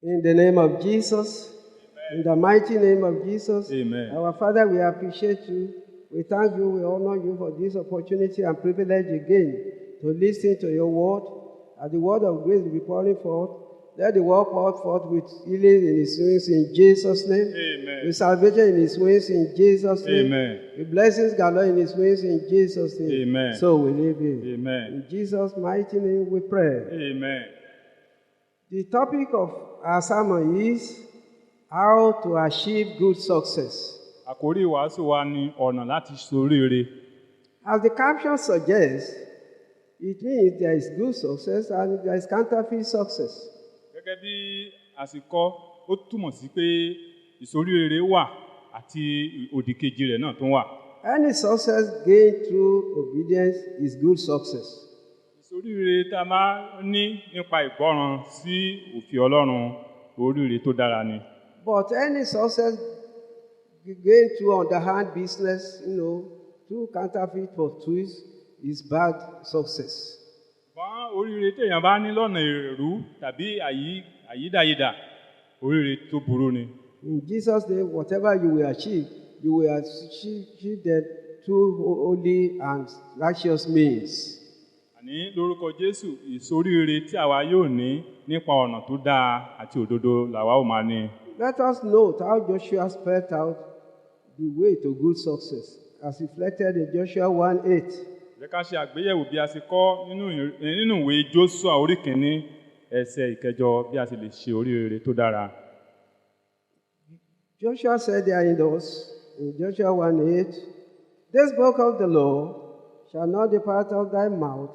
In the name of Jesus, in the mighty name of Jesus, Amen. Our Father, we appreciate you. We thank you, we honor you for this opportunity and privilege again to listen to your word. As the word of grace will be pouring forth, let the word pour forth with healing in his wings in Jesus' name. Amen. With salvation in his wings in Jesus' name. Amen. With blessings galore in his wings in Jesus' name. Amen. So we live in. Amen. In Jesus' mighty name we pray. Amen. The topic of our sermon is how to achieve good success. Àkórí ìwàásù wa ni ọ̀nà láti ṣoríire. As the caption suggests, it means there is good success and there is counterfeit success. Gẹ́gẹ́ bí àsìkò, ó túmọ̀ sí pé ìṣoríire wà àti òdìkejì rẹ̀ náà tún wà. Any success gained through obedience is good success. Ìṣoríire tá a máa ní nípa ìgbọràn sí òfin Ọlọ́run, oríire tó dára ni. But any success gained through underhand business, through counterfeit pursuits, is bad success. Ṣùgbọ́n oríire téèyàn bá ní lọ́nà èrú tàbí àyídáyidà, oríire tó burú ni. In Jesus' name, whatever you will achieve them through holy and righteous means. Àní lórúkọ Jésù, ìṣoríire tí àwa yóò ní nípa ọ̀nà tó dáa àti òdodo làwa ó máa ní. Let us note how Joshua spelled out the way to good success, as reflected in Joshua 1:8. Jẹ́ ká ṣe àgbéyẹ̀wò bí a ṣe kọ́ nínú ìwé Jóṣúà orí kìíní ẹsẹ̀ ìkẹjọ bí a ṣe lè ṣe oríire tó dára. Joshua said there in Joshua 1:8, "This book of the law shall not depart out of thy mouth,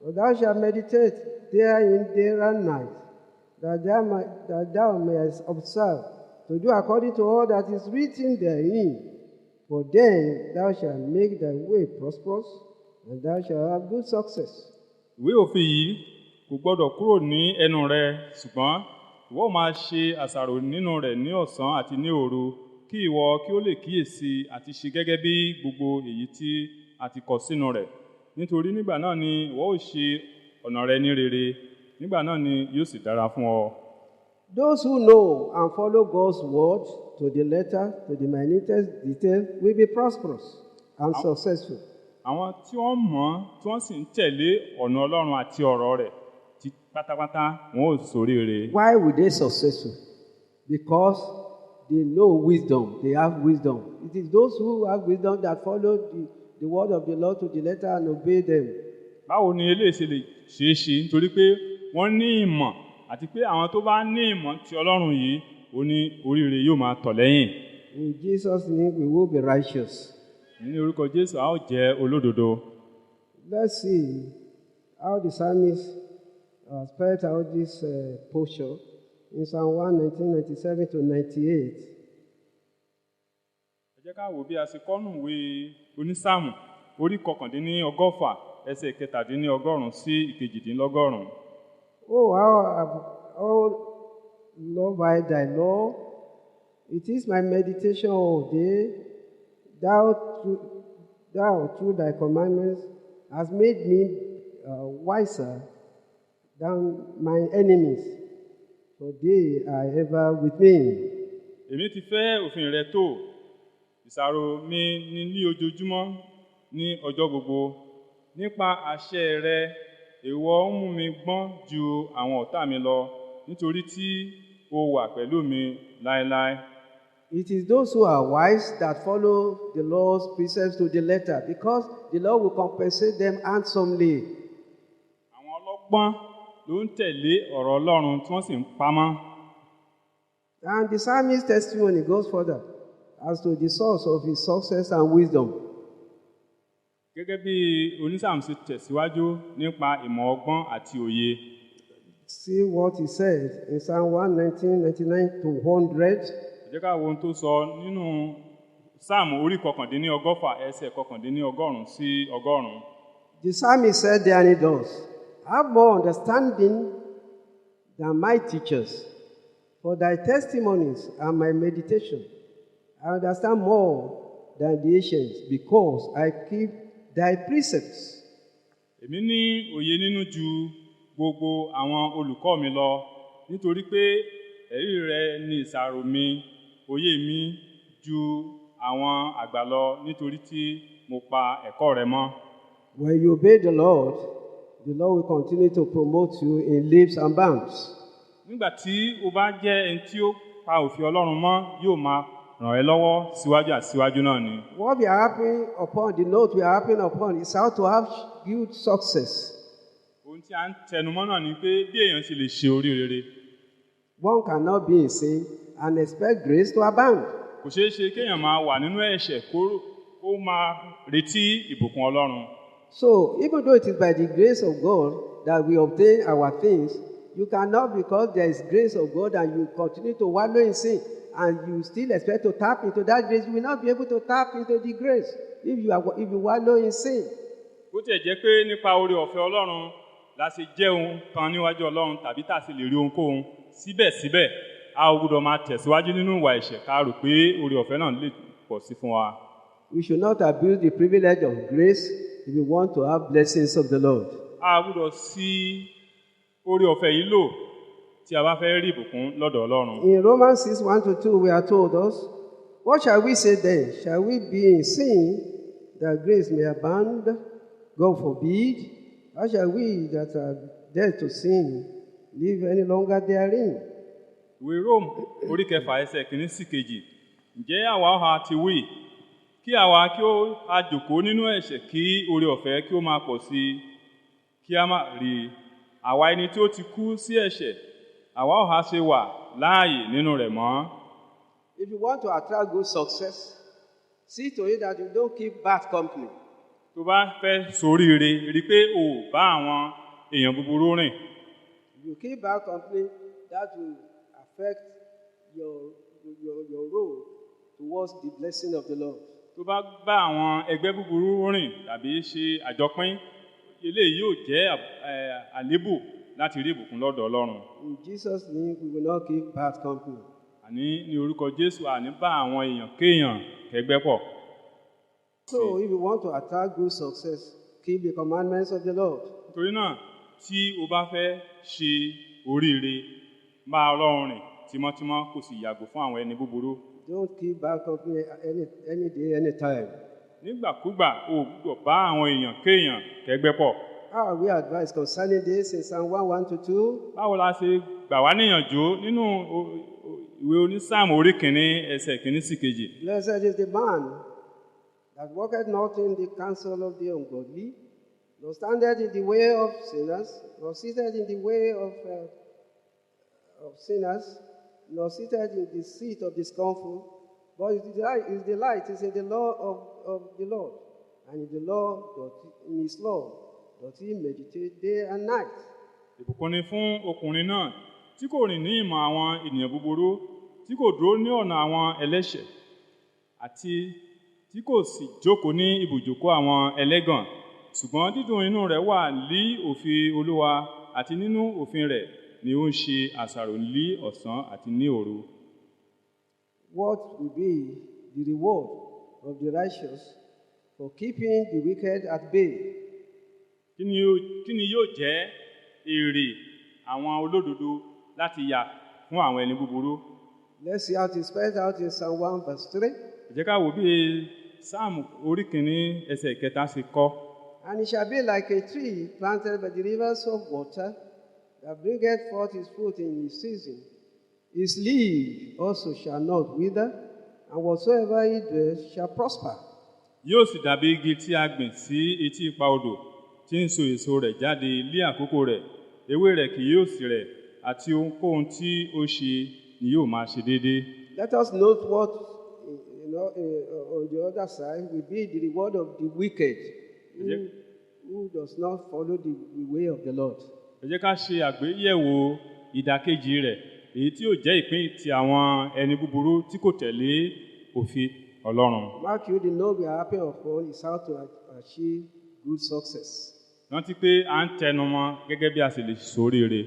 but thou shalt meditate therein day and night, that thou mayest observe to do according to all that is written therein. For then thou shalt make thy way prosperous, and thou shalt have good success." Ìwé òfin yìí kò gbọdọ̀ kúrò ní ẹnu rẹ, ṣùgbọ́n ìwọ máa ṣe àṣàrò nínú rẹ̀ ní ọ̀sán àti ní òru, kí ìwọ kí ó lè kíyèsí àti ṣe gẹ́gẹ́ bí gbogbo èyí tí a ti kọ sínú rẹ̀. Nítorí nígbà náà ni ìwọ ó ṣe ọ̀nà rẹ ní rere, nígbà náà ni yóò sì dára fún ọ. Those who know and follow God's word to the letter, to the minutest detail, will be prosperous and successful. Àwọn tí wọ́n mọ̀ tí wọ́n sì ń tẹ̀lé ọ̀nà Ọlọ́run àti ọ̀rọ̀ rẹ̀ ti pátápátá wọn ò ṣoríire. Why will they successful? Because they know wisdom, they have wisdom. It is those who have wisdom that follow the word of the Lord to the letter and obey them. Báwo ni eléyìí ṣe lè ṣeé ṣe? Nítorí pé wọ́n ní ìmọ̀ àti pé àwọn tó bá ní ìmọ̀ ti Ọlọ́run yìí, ó ní oríire yóò máa tọ̀ lẹ́yìn. In Jesus' name we will be righteous. Ní orúkọ Jésù a ó jẹ́ olódodo. Let's see how the psalmist spelled out this portion in Psalm 1:19, 97-98. Ẹ jẹ́ ká wò bí a ṣe kọ́nù ìwé onísáàmù orí 119 ẹsẹ̀ 17 sí 18. Oh, love I thy law. It is my meditation all day. Thou through thy commandments hast made me wiser than my enemies, for they are ever with me. Èmi ti fẹ́ òfin rẹ tó, ìṣàrò mi ní ojoojúmọ́ ní ọjọ́ gbogbo. Nípa àṣẹ rẹ, ìwọ ń mú mi gbọ́n ju àwọn ọ̀tá mi lọ, nítorí tí o wà pẹ̀lú mi láéláé. It is those who are wise that follow the Lord's precepts to the letter, because the Lord will compensate them handsomely. Àwọn ọlọ́gbọ́n ló ń tẹ̀lé ọ̀rọ̀ Ọlọ́run tí wọ́n sì ń pamọ́. And the psalmist's testimony goes further as to the source of his success and wisdom. Gẹ́gẹ́ bí onísáàmù ṣe tẹ̀síwájú nípa ìmọ̀ ọgbọ́n àti òye. See what he said in Psalm 119, 99-100. Ẹ jẹ́ ká wo ohun tó sọ nínú Sáàmù orí 119 ẹsẹ̀ 119 sí 100. The psalmist said therein thus, "Have more understanding than my teachers, for thy testimonies are my meditation. I understand more than the ancients, because I keep thy precepts." Èmi ní òye nínú ju gbogbo àwọn olùkọ́ mi lọ, nítorí pé ẹ̀rí rẹ ni ìsàrò mi, òye mi ju àwọn àgbà lọ nítorí tí mo pa ẹ̀kọ́ rẹ mọ́. When you obey the Lord will continue to promote you in leaps and bounds. Nígbà tí o bá jẹ́ ẹni tí ó pa òfin Ọlọ́run mọ́, yóò máa ràn ẹ́ lọ́wọ́ síwájú àti síwájú náà ni. What we are harping upon, the note we are harping upon is how to have good success. Ohun tí a ń tẹnumọ́ náà ni pé bí èèyàn ṣe lè ṣe orí rere. One cannot be in sin and expect grace to abound. Kò ṣeé ṣe kéèyàn máa wà nínú ẹ̀ṣẹ̀ kó máa retí ìbùkún Ọlọ́run. So, even though it is by the grace of God that we obtain our things, you cannot, because there is grace of God and you continue to wallow in sin and you still expect to tap into that grace, you will not be able to tap into the grace if you wallow in sin. Bó tiẹ̀ jẹ́ pé nípa oore ọ̀fẹ́ Ọlọ́run la ṣe jẹ́ ohun kan níwájú Ọlọ́run tàbí tá a sì lè rí ohunkóhun, síbẹ̀síbẹ̀ a ò gbọdọ̀ máa tẹ̀síwájú nínú ìwà ẹ̀ṣẹ̀ ká rò pé oore ọ̀fẹ́ náà lè pọ̀ sí fún wa. We should not abuse the privilege of grace if we want to have blessings of the Lord. A gbọdọ̀ sí oore ọ̀fẹ́ yìí lò tí a bá fẹ́ rí ìbùkún lọ́dọ̀ Ọlọ́run. In Romans 6:1-2, we are told us, what shall we say then? Shall we be in sin that grace may abound? God forbid. How shall we that are dead to sin live any longer therein? Ìwé Róòmù orí kẹfà ẹsẹ̀ kìíní sí kejì. Ǹjẹ́ àwa ọ̀hà ti wí kí àwa kí ó àjòkó nínú ẹ̀ṣẹ̀ kí oore ọ̀fẹ́ kí ó máa pọ̀ sí i kí a máa rí i. Àwa ẹni tí ó ti kú sí ẹ̀ṣẹ̀, àwa ọ̀hà ṣe wà láàyè nínú rẹ̀ mọ́. If you want to attract good success, see to it that you don't keep bad company. Tó bá fẹ́ ṣoríire, rí pé o ò bá àwọn èèyàn búburú rìn. If you keep bad company, that will affect your road towards the blessing of the Lord. Tó bá bá àwọn ẹgbẹ́ búburú rìn tàbí ṣe àjọpín, eléyìí yóò jẹ́ àlébù láti rí ìbùkún lọ́dọ̀ Ọlọ́run. In Jesus' name, we will not keep bad company. Àní ní orúkọ Jésù, àní bá àwọn èèyàn kéèyàn kẹgbẹ́ pọ̀. So, if you want to attract good success, keep the commandments of the Lord. Nítorí náà, tí o bá fẹ́ ṣe oríire, bá Ọlọ́run rìn tímọ́tímọ́ kò sì yàgò fún àwọn ẹni búburú. Don't keep bad company any day, any time. Nígbàkúgbà o gbọ́dọ̀ bá àwọn èèyàn kéèyàn kẹgbẹ́ pọ̀. How are we advised concerning this in Psalm 1:1-2? Báwo la ṣe gbà wá níyànjú nínú ìwé onísáàmù orí kìíní ẹsẹ̀ kìíní sí kejì? Blessed is the man that walketh not in the counsel of the ungodly, nor standeth in the way of sinners, nor sitteth in the way of sinners, nor sitteth in the seat of the scornful, but his delight is in the law of the Lord, and in his law doth he meditate day and night. Ìbùkún ni fún ọkùnrin náà tí kò rìn ní ìmọ̀ àwọn ènìyàn búburú, tí kò dúró ní ọ̀nà àwọn ẹlẹ́ṣẹ̀, àti tí kò sì jókòó ní ibùjókòó àwọn ẹlẹ́gàn, ṣùgbọ́n dídùn inú rẹ̀ wà lí òfin Olúwa, àti nínú òfin rẹ̀ ni ó ń ṣe àṣàrò ní ọ̀sán àti ní òru. What will be the reward of the righteous for keeping the wicked at bay? Kí ni yóò jẹ́ èrè àwọn olódodo láti yà fún àwọn ẹni búburú? Let's see how it is spelled out in Psalm 1:3. Ẹ jẹ́ ká wò bí Sáàmù orí kìíní ẹsẹ̀ ìkẹta ṣe kọ. And it shall be like a tree planted by the rivers of water, that bringeth forth his fruit in his season. His leaf also shall not wither, and whatsoever he doeth shall prosper. Yóò sì dàbí igi tí a gbìn sí etí ipa odò, tí ń so èso rẹ̀ jáde lé àkókò rẹ̀, ewé rẹ̀ kì yóò sì rẹ̀, àti ohunkóhun tí ó ṣe ni yóò máa ṣe déédéé. Let us note what, on the other side, will be the reward of the wicked, who does not follow the way of the Lord. Ẹ jẹ́ ká ṣe àgbéyẹ̀wò ìdàkejì rẹ̀, èyí tí yóò jẹ́ ìpín ti àwọn ẹni búburú tí kò tẹ̀lé òfin Ọlọ́run. Mark you, the note we are happy upon is how to achieve good success. Rántí pé à ń tẹnu mọ́ gẹ́gẹ́ bí a sì lè ṣoríire.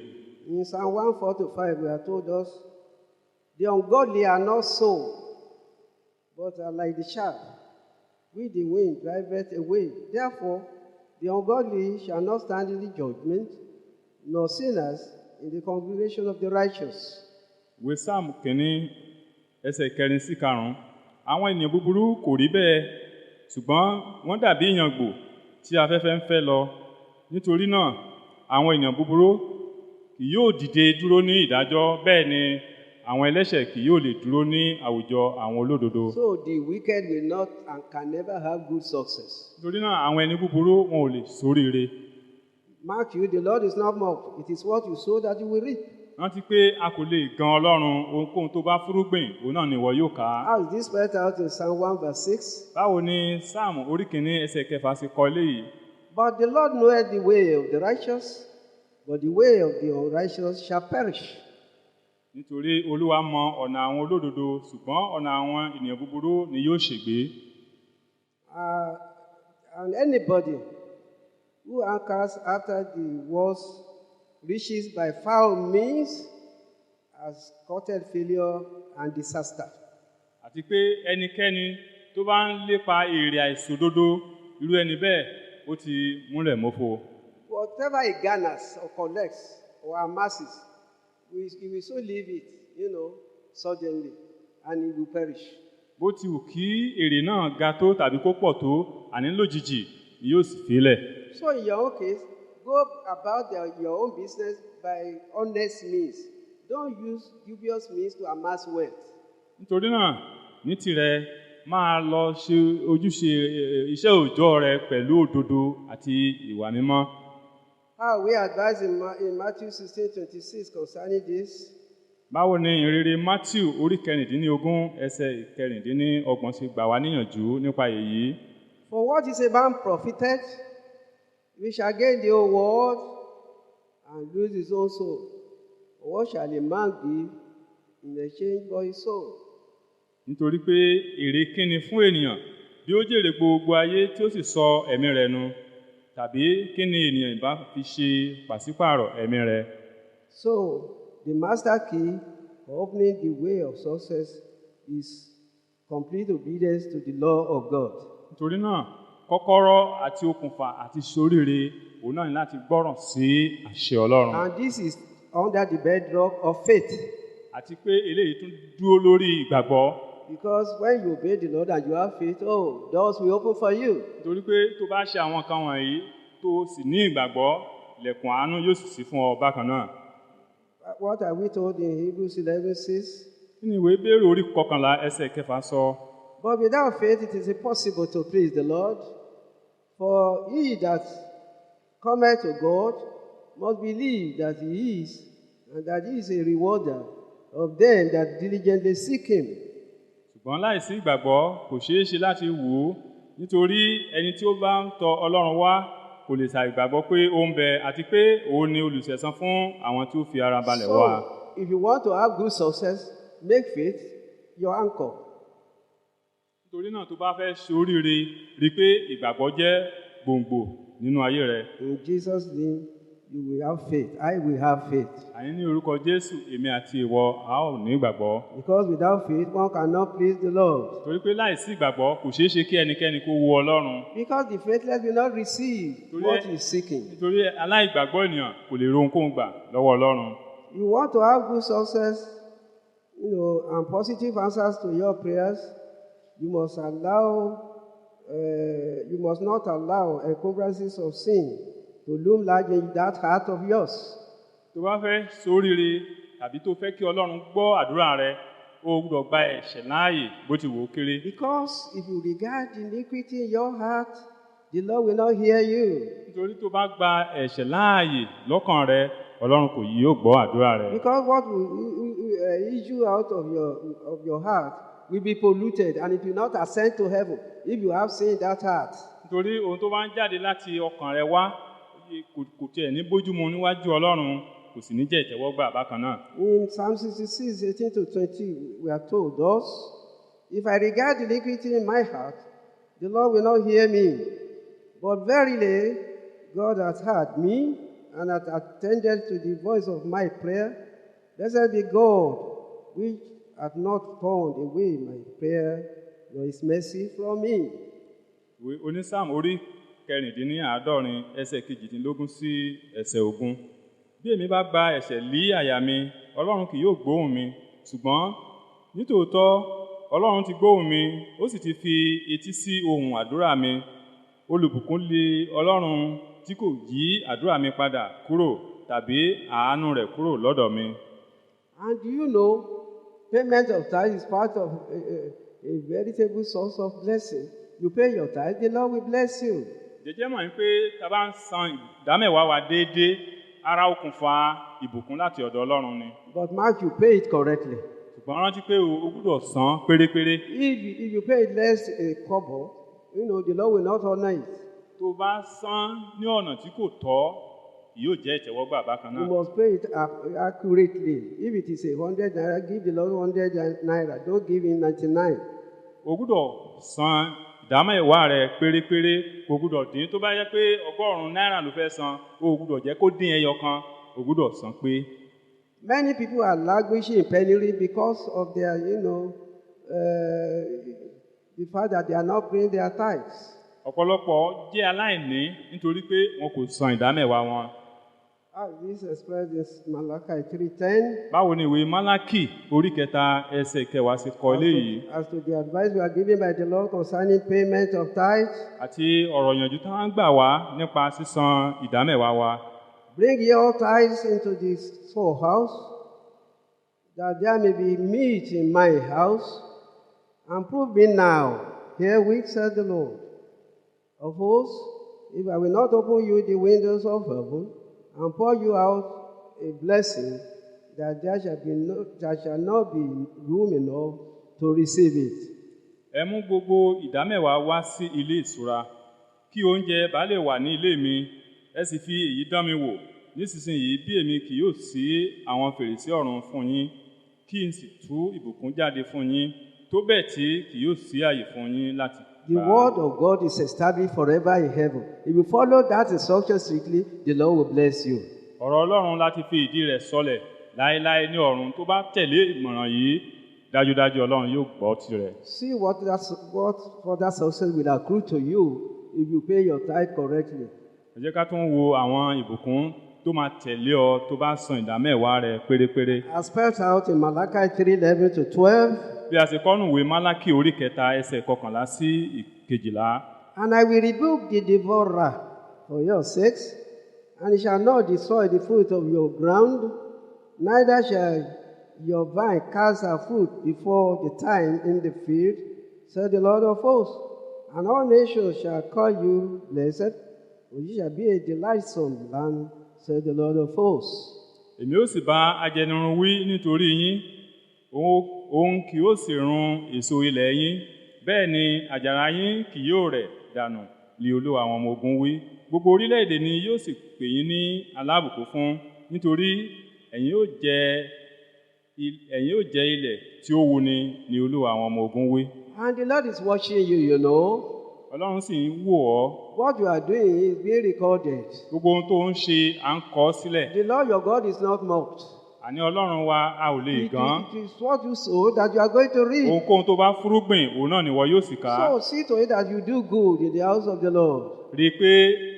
In Psalm 1:4-5, we are told us, the ungodly are not so, but are like the chaff, which the wind driveth away. Therefore, the ungodly shall not stand in the judgment, nor sinners in the congregation of the righteous. Ìwé Sáàmù kìíní ẹsẹ̀ 4 sí 5. Àwọn ènìyàn búburú kò rí bẹ́ẹ̀, ṣùgbọ́n wọ́n dàbí ìyàngbò tí afẹ́fẹ́ ń fẹ́ lọ. Nítorí náà, àwọn ènìyàn búburú kì yóò dìde dúró ní ìdájọ́, bẹ́ẹ̀ ni àwọn ẹlẹ́ṣẹ̀ kì yóò lè dúró ní àwùjọ àwọn olódodo. So the wicked will not and can never have good success. Nítorí náà, àwọn ẹni búburú wọn ò lè ṣoríire. Mark you, the Lord is not mocked. It is what you sow that you will reap. Rántí pé a kò lè gan Ọlọ́run, ohunkóhun tó bá fúrúgbìn, òun náà ni ìwọ yóò ká. How is this spelled out in Psalm 1 verse 6? Báwo ni Sáàmù orí kìíní ẹsẹ̀ 6 ṣe kọ eléyìí? But the Lord knoweth the way of the righteous, but the way of the unrighteous shall perish. Nítorí Olúwa mọ ọ̀nà àwọn olódodo, ṣùgbọ́n ọ̀nà àwọn ènìyàn búburú ni yóò ṣègbé. And anybody who hankers after the world's riches by foul means has courted failure and disaster. Àti pé ẹnikẹ́ni tó bá ń lépa èrè àìṣòdodo, irú ẹni bẹ́ẹ̀ ó ti múlẹ̀ mófo. Whatever he garners or collects or amasses, he will so leave it, suddenly, and he will perish. Bó ti wù kí èrè náà ga tó tàbí kó pọ̀ tó, àní lójijì ni yóò sì fílẹ̀. So in your own case, go about your own business by honest means. Don't use dubious means to amass wealth. Nítorí náà, ní tirẹ̀, máa lọ ṣe ojúṣe iṣẹ́ òòjọ́ rẹ pẹ̀lú òdodo àti ìwà mímọ́. How we advise in Matthew 16:26 concerning this? Báwo ni ìrere Matthew orí 15 ẹsẹ̀ 16 ṣe gbà wá níyànjú nípa èyí? For what is a man profited? We shall gain the whole world and lose his own soul. Or what shall a man give in exchange for his soul? Nítorí pé èrè kíni fún ènìyàn bí ó jèrè gbogbo ayé tí ó sì sọ ẹ̀mí rẹ̀ nù, tàbí kíni ènìyàn ìbá fi ṣe pàṣípààrọ̀ ẹ̀mí rẹ̀? So, the master key for opening the way of success is complete obedience to the law of God. Nítorí náà, kọ́kọ́rọ́ àti okùnfà àti ṣoríire òun náà ní láti gbọ́ràn sí àṣẹ Ọlọ́run. And this is under the bedrock of faith. Àti pé eléyìí tún dúró lórí ìgbàgbọ́. Because when you obey the Lord and you have faith, doors will open for you. Nítorí pé tó bá ṣe àwọn kan wọ̀nyí tó sì ní ìgbàgbọ́, ilẹ̀kùn àánú yóò sì ṣí fún ọ bákan náà. What are we told in Hebrews 11:6? Kí ni ìwé Hébérù orí 11 ẹsẹ̀ 6 sọ? But without faith it is impossible to please the Lord. For he that cometh to God must believe that he is, and that he is a rewarder of them that diligently seek him. Ṣùgbọ́n láìsí ìgbàgbọ́ kò ṣeé ṣe láti wù ú, nítorí ẹni tí ó bá ń tọ Ọlọ́run wá kò lè ṣàìgbàgbọ́ pé ó ń bẹ, àti pé òun ni olùṣẹ̀san fún àwọn tí ó fi ara balẹ̀ wá. So, if you want to have good success, make faith your anchor. Nítorí náà tó bá fẹ́ ṣoríire, rí pé ìgbàgbọ́ jẹ́ gbòǹgbò nínú ayé rẹ. In Jesus' name, you will have faith. I will have faith. Àní ní orúkọ Jésù, èmi àti ìwọ a ó ní ìgbàgbọ́. Because without faith, one cannot please the Lord. Torí pé láìsí ìgbàgbọ́ kò ṣeé ṣe kí ẹnikẹ́ni kó wo Ọlọ́run. Because the faithless will not receive what he is seeking. Nítorí aláìgbàgbọ́ ènìyàn kò lè ro ohunkóhun gbà lọ́wọ́ Ọlọ́run. You want to have good success, and positive answers to your prayers, you must not allow encumbrances of sin to loom large in that heart of yours. Tó bá fẹ́ ṣoríire tàbí tó fẹ́ kí Ọlọ́run gbọ́ àdúrà rẹ, o gbọ́dọ̀ gba ẹ̀ṣẹ̀ láàyè bó ti wù ó kéré. Because if you regard iniquity in your heart, the Lord will not hear you. Nítorí tó bá gba ẹ̀ṣẹ̀ láàyè lọ́kàn rẹ, Ọlọ́run kò yóò gbọ́ àdúrà rẹ. Because what will issue out of your heart will be polluted, and it will not ascend to heaven if you have sin in that heart. Nítorí ohun tó bá ń jáde láti ọkàn rẹ wá kò tiẹ̀ ní bójúmu níwájú Ọlọ́run, kò sì ní jẹ́ ìtẹ́wọ́gbà bákan náà. In Psalm 66:18-20, we are told thus, if I regard iniquity in my heart, the Lord will not hear me. But verily, God hath heard me, and hath attended to the voice of my prayer. Blessed be God, which hath not turned away my prayer, nor his mercy from me. Onísáàmù orí 14 ẹsẹ̀ 18 sí ẹsẹ̀ 20. Bí èmi bá gba ẹ̀ṣẹ̀ lé àyà mi, Ọlọ́run kì yóò gbóhùn mi. ṣùgbọ́n nítòótọ́ Ọlọ́run ti gbóhùn mi ó sì ti fi etí sí ohùn àdúrà mi. Olùbùkún lé Ọlọ́run tí kò yí àdúrà mi padà kúrò tàbí àánú rẹ̀ kúrò lọ́dọ̀ mi. And do you know, payment of tithe is part of a veritable source of blessing. You pay your tithe, the Lord will bless you. Jẹ́jẹ́ mọ̀ pé tá bá ń san ìdámẹ́wàá wa déédéé, ara okùnfà ìbùkún láti ọ̀dọ̀ Ọlọ́run ni. But mark, you pay it correctly. Ṣùgbọ́n rántí pé o gbúdọ̀ san pérépéré. If you pay less a kobo, the Lord will not honor it. Tó bá san ní ọ̀nà tí kò tọ́, yóò jẹ́ ìtẹ́wọ́gbà bákan náà. You must pay it accurately. If it is 100 naira, give the Lord 100 naira. Don't give him 99. O gbúdọ̀ san ìdámẹ́wàá rẹ̀ pérépéré, kò gbúdọ̀ dín. Tó bá yẹ pé 100 náírà ló fẹ́ san, o gbúdọ̀ jẹ́ kó dín ẹyọ kan, o gbúdọ̀ san pé. Many people are languishing in penury because of their, the fact that they are not paying their tithes. Ọ̀pọ̀lọpọ̀ jẹ́ aláìní nítorí pé wọn kò san ìdámẹ́wàá wọn. How is this expressed in Malachi 3:10? Báwo ni ìwé Málákì orí 3 ẹsẹ̀ 10 ṣe kọ eléyìí? As to the advice we are given by the Lord concerning payment of tithes, Àti ọ̀rọ̀ ìyànjú tí wọ́n ń gbà wá nípa sísan ìdámẹ́wàá wa. bring ye all tithes into the storehouse, that there may be meat in my house, and prove me now, herewith said the Lord of hosts, if I will not open you the windows of heaven, and pour you out a blessing, that there shall not be room enough to receive it. Ẹ mú gbogbo ìdámẹ́wàá wá sí ilé ìṣúra, kí oúnjẹ bá lè wà ní ilé mi, ẹ sì fi èyí dán mi wò. Nísinsìnyí bí èmi kì yóò ṣí àwọn fèrèsé ọ̀run fún yín, kí n sì tú ìbùkún jáde fún yín, tó bẹ́ẹ̀ tí kì yóò sí àyè fún yín láti The word of God is established forever in heaven. If you follow that instruction strictly, the Lord will bless you. Ọ̀rọ̀ Ọlọ́run láti fi ìdí rẹ̀ sọlẹ̀ láéláé ní ọ̀run. Tó bá tẹ̀lé ìmọ̀ràn yìí, dájúdájú Ọlọ́run yóò gbọ́ tirẹ̀. See what further success will accrue to you if you pay your tithe correctly. Ẹ jẹ́ ká tún wo àwọn ìbùkún tó máa tẹ̀lé ọ tó bá san ìdámẹ́wàá rẹ̀ pérépéré. As spelled out in Malachi 3:11-12. Bí a ṣe kọ́nù ìwé Málákì orí 3 ẹsẹ̀ 11 sí 12. And I will rebuke the devourer for your sakes, and he shall not destroy the fruit of your ground, neither shall your vine cast her fruit before the time in the field, said the Lord of hosts. And all nations shall call you blessed, for you shall be a delightsome land, said the Lord of hosts. Èmi ó sì bá ajẹnirun wí nítorí yín, òun kì yóò sì run èso ilẹ̀ yín, bẹ́ẹ̀ ni àjàrà yín kì yóò rẹ̀ dànù, lé Olúwa àwọn ọmọ ogun wí. Gbogbo orílẹ̀-èdè ni yóò sì pè yín ní alábùkún fún, nítorí ẹ̀yin yóò jẹ ilẹ̀ tí ó wuni, ní Olúwa àwọn ọmọ ogun wí. And the Lord is watching you, Ọlọ́run sì ń wò ọ́. What you are doing is being recorded. Gbogbo ohun tó ń ṣe à ń kọ sílẹ̀. The Lord your God is not mocked. Àní Ọlọ́run wa a ò lè gàn. It is what you sow that you are going to reap. Ohunkóhun tó bá fúrúgbìn, òun náà ni wọ́n yóò sì ká. So see to it that you do good in the house of the Lord. Rí i pé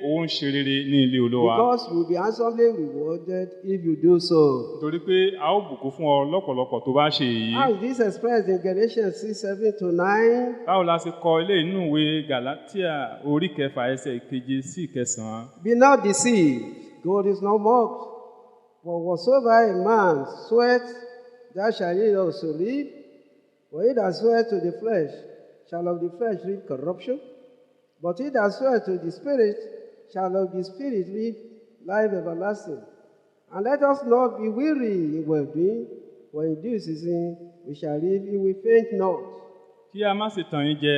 ó ń ṣe rere ní ilé Olúwa. Because you will be handsomely rewarded if you do so. Nítorí pé a ó bùkún fún ọ lọ́pọ̀lọpọ̀ tó bá ṣe èyí. How is this expressed in Galatians 6:7-9? Báwo la ṣe kọ ilé nínú ìwé Gàlátíà orí 6 ẹsẹ̀ 7 sí 9? Be not deceived, God is not mocked. For whatsoever a man soweth, that shall he also reap. For he that soweth to the flesh shall of the flesh reap corruption. But he that soweth to the Spirit shall of the Spirit reap life everlasting. And let us not be weary in well-doing, for in due season we shall reap if we faint not. Kí a má ṣe tàn yín jẹ,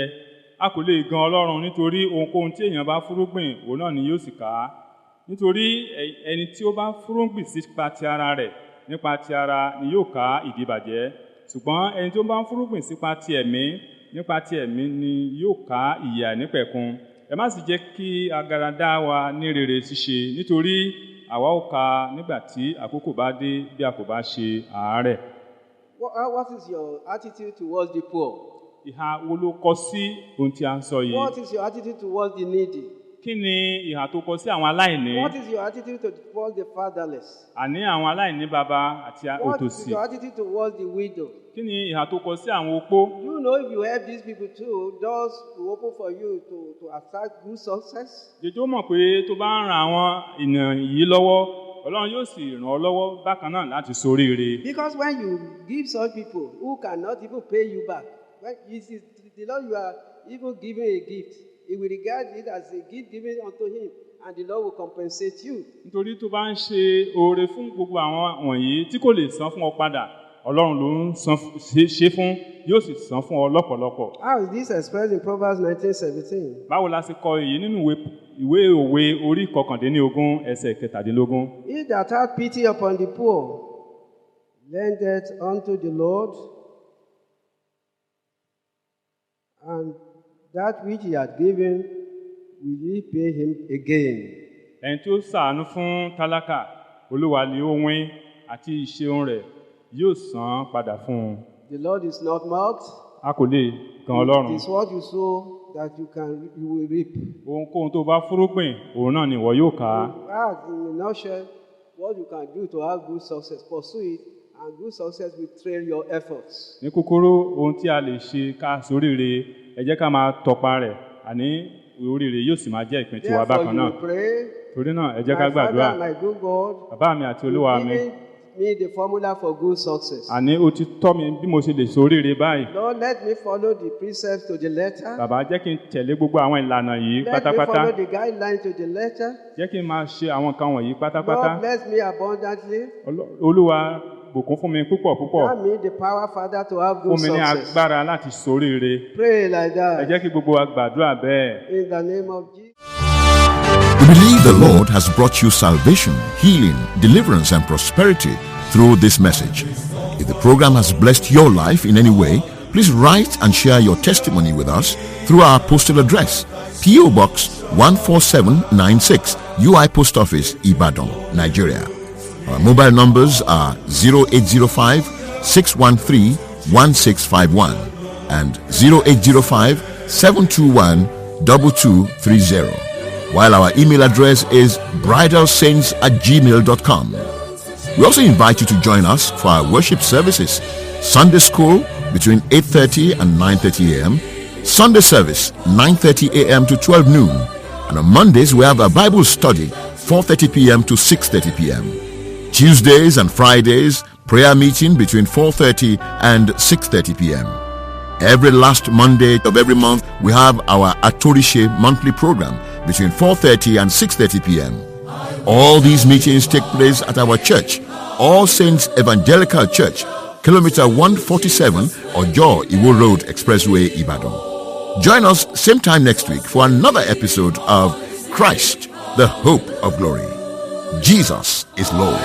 a kò lè gan Ọlọ́run nítorí ohunkóhun tí èèyàn bá fúrúgbìn, òun náà ni yóò sì ká. Nítorí ẹni tí ó bá fúrúgbìn sípa ti ara rẹ̀, nípa ti ara ni yóò ká ìdíbàjẹ́. Ṣùgbọ́n ẹni tí ó bá fúrúgbìn sípa ti ẹ̀mí, nípa ti ẹ̀mí ni yóò ká ìyè àìnípẹ̀kun. Ẹ má sì jẹ́ kí agara dá wa ní rere ṣíṣe, nítorí àwa ó ká nígbà tí àkókò bá dé bí a kò bá ṣe àárẹ̀. What is your attitude towards the poor? Ìhà wo ló kọ sí ohun tí a ń sọ yìí? What is your attitude towards the needy? kí ni ìhà tó kọ sí àwọn aláìní? What is your attitude towards the fatherless? Àní àwọn aláìní baba àti What is òtòṣì. your attitude towards the widow? Kí ni ìhà tó kọ sí àwọn opó? You know, if you help these people too, doors will open for you to attract good success. Jẹjọ́ mọ̀ pé tó bá ń ran àwọn ènìyàn yìí lọ́wọ́, Ọlọ́run yóò sì ràn ọ́ lọ́wọ́ bákan náà láti ṣoríire. Because when you give such people who cannot even pay you back, when it is the Lord you are even giving a gift, He will regard it as a gift given unto Him, and the Lord will compensate you. Nítorí tó bá ń ṣe oore fún gbogbo àwọn wọ̀nyí tí kò lè san fún ọ padà, Ọlọ́run ló ń ṣe fún, yóò sì san fún ọ lọ́pọ̀lọpọ̀. How is this expressed in Proverbs 19:17? Báwo la ṣe kọ èyí nínú ìwé òwe orí 19 ẹsẹ̀ 17? He that hath pity upon the poor lendeth unto the Lord, and that which he hath given will he pay him again. Ẹni tí ó ṣàánú fún tálákà, Olúwa ni ó wín àti ìṣeun rẹ̀ yóò san padà fún un. The Lord is not mocked. A kò lè gan Ọlọ́run. It is what you sow that you will reap. Ohunkóhun tó bá fúrúgbìn, òun náà ni ìwọ yóò ká. In a nutshell, what you can do to have good success, pursue it, and good success will trail your efforts. Ní kúkúrú, ohun tí a lè ṣe ká ṣoríire, ẹ jẹ́ ká máa tọpa rẹ̀, àní oríire yóò sì máa jẹ́ ìpín tiwa bákan náà. Torí náà, ẹ jẹ́ ká gbàdúrà. My good God, Bàbá mi àti Olúwa mi. Me the formula for good success. Àní o ti tọ́ mi bí mo ṣe lè ṣoríire báyìí. Lord, let me follow the precepts to the letter. Bàbá, jẹ́ kí n tẹ̀lé gbogbo àwọn ìlànà yìí pátápátá. Let me follow the guidelines to the letter. Jẹ́ kí n máa ṣe àwọn nǹkan wọ̀nyí pátápátá. Lord, bless me abundantly. Olúwa, bùkún fún mi púpọ̀ púpọ̀. Grant me the power, Father, to have good success. Fún mi ní agbára láti ṣoríire. Pray like that. Ẹ jẹ́ kí gbogbo wa gbàdúrà bẹ́ẹ̀. In the name of Jesus. We believe the Lord has brought you salvation, healing, deliverance, and prosperity through this message. If the program has blessed your life in any way, please write and share your testimony with us through our postal address, P.O. Box 14796, UI Post Office, Ibadan, Nigeria. Our mobile numbers are 0805 613 1651 and 0805 721 2230. While our email address is bridalsaints@gmail.com. We also invite you to join us for our worship services. Sunday school between 8:30 and 9:30 a.m. Sunday service 9:30 a.m. to 12 noon. And on Mondays we have a Bible study 4:30 p.m. to 6:30 p.m. Tuesdays and Fridays prayer meeting between 4:30 and 6:30 p.m. Every last Monday of every month we have our Atorishe monthly program between 4:30 and 6:30 p.m. All these meetings take place at our church, All Saints Evangelical Church, Kilometer 147, Ojo Iwo Road Expressway, Ibadan. Join us same time next week for another episode of Christ, the Hope of Glory. Jesus is Lord.